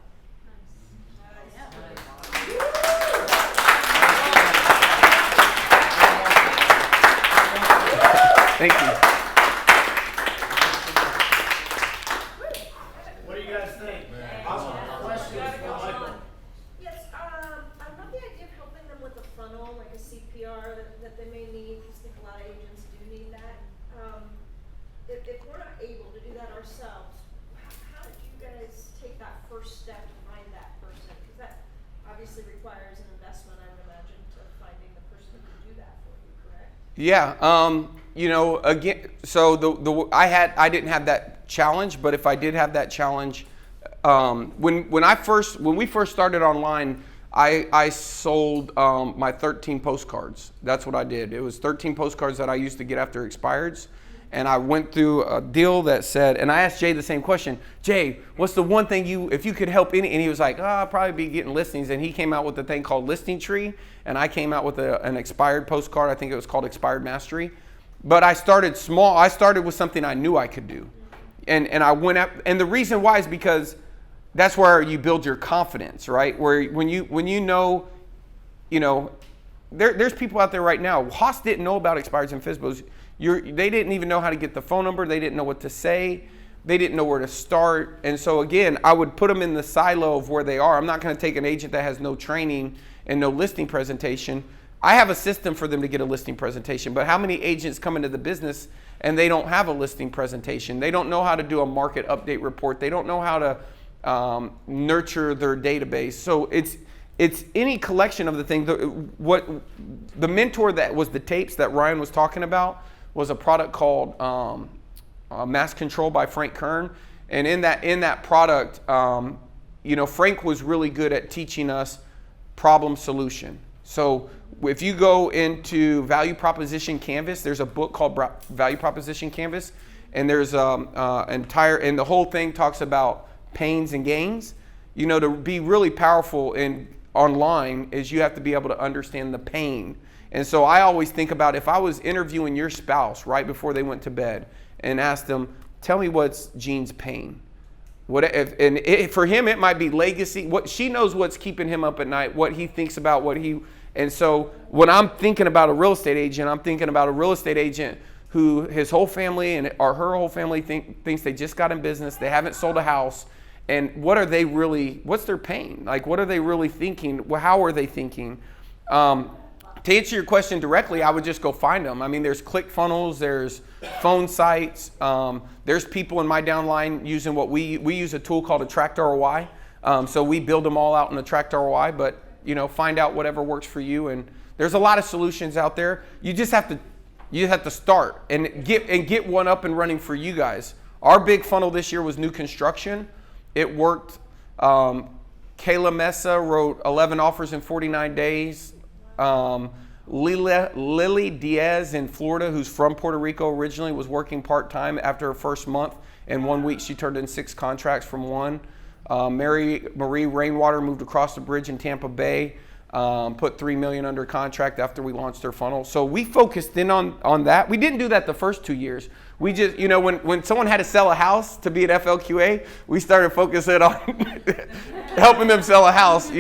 Thank you. What do you guys think? Awesome. Questions for Michael? Yes, I love the idea of helping them with a funnel, like a CPR that they may need, because I think a lot of agents do need that. If we're not able to do that ourselves, how did you guys take that first step to find that person? Because that obviously requires an investment, I would imagine, to finding the person who can do that for you, correct? Yeah. Again, so I didn't have that challenge, but if I did have that challenge, when we first started online, I sold my 13 postcards. That's what I did. It was 13 postcards that I used to get after expireds. and I went through a deal that said, and I asked Jay the same question. Jay, what's the one thing if you could help any? And he was like, I'll probably be getting listings. And he came out with a thing called Listing Tree, and I came out with an expired postcard. I think it was called Expired Mastery. But I started small. I started with something I knew I could do. And I went up, and the reason why is because that's where you build your confidence, right? Where when you know, there's people out there right now. Haas didn't know about expireds and FSBOs. They didn't even know how to get the phone number. They didn't know what to say. They didn't know where to start. And so again, I would put them in the silo of where they are. I'm not going to take an agent that has no training and no listing presentation. I have a system for them to get a listing presentation, but how many agents come into the business and they don't have a listing presentation? They don't know how to do a market update report. They don't know how to nurture their database. So it's any collection of the things. What the mentor that was the tapes that Ryan was talking about was a product called Mass Control by Frank Kern. And in that product, Frank was really good at teaching us problem solution. So if you go into Value Proposition Canvas, there's a book called Value Proposition Canvas, and there's and the whole thing talks about pains and gains. To be really powerful online is you have to be able to understand the pain. And so I always think about if I was interviewing your spouse right before they went to bed and asked them, tell me what's Gene's pain. For him, it might be legacy. She knows what's keeping him up at night, what he thinks about, and so when I'm thinking about a real estate agent, I'm thinking about a real estate agent who his whole family or her whole family thinks they just got in business, they haven't sold a house, and what's their pain? Like, what are they really thinking? How are they thinking? To answer your question directly, I would just go find them. I mean, there's ClickFunnels, there's phone sites, there's people in my downline using what we use a tool called Attract ROI. So we build them all out in Attract ROI, but find out whatever works for you. And there's a lot of solutions out there. You just have to start and get one up and running for you guys. Our big funnel this year was new construction. It worked. Kayla Mesa wrote 11 offers in 49 days. Lily Diaz in Florida, who's from Puerto Rico originally, was working part-time. After her first month, in 1 week, she turned in 6 contracts from one. Marie Rainwater moved across the bridge in Tampa Bay, put $3 million under contract after we launched their funnel. So we focused in on that. We didn't do that the first 2 years. We just, when someone had to sell a house to be an FLQA, we started focusing on helping them sell a house,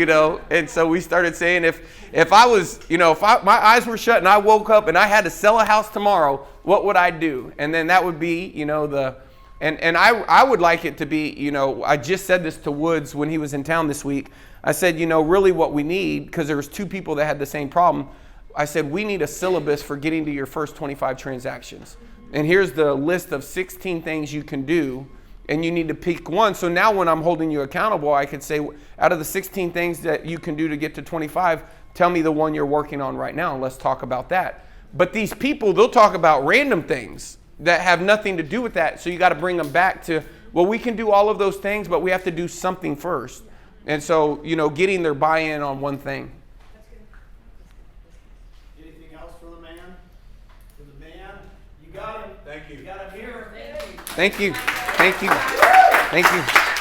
And so we started saying, if I was, my eyes were shut and I woke up and I had to sell a house tomorrow, what would I do? And then that would be, and I would like it to be, I just said this to Woods when he was in town this week. I said, really what we need, because there was 2 people that had the same problem. I said, we need a syllabus for getting to your first 25 transactions. And here's the list of 16 things you can do, and you need to pick one. So now when I'm holding you accountable, I could say, out of the 16 things that you can do to get to 25, tell me the one you're working on right now, and let's talk about that. But these people, they'll talk about random things that have nothing to do with that. So you got to bring them back to, well, we can do all of those things, but we have to do something first. And so, getting their buy-in on one thing. Anything else for the man? For the man? You got him. Thank you. You got him here. Thank you. Thank you. Thank you.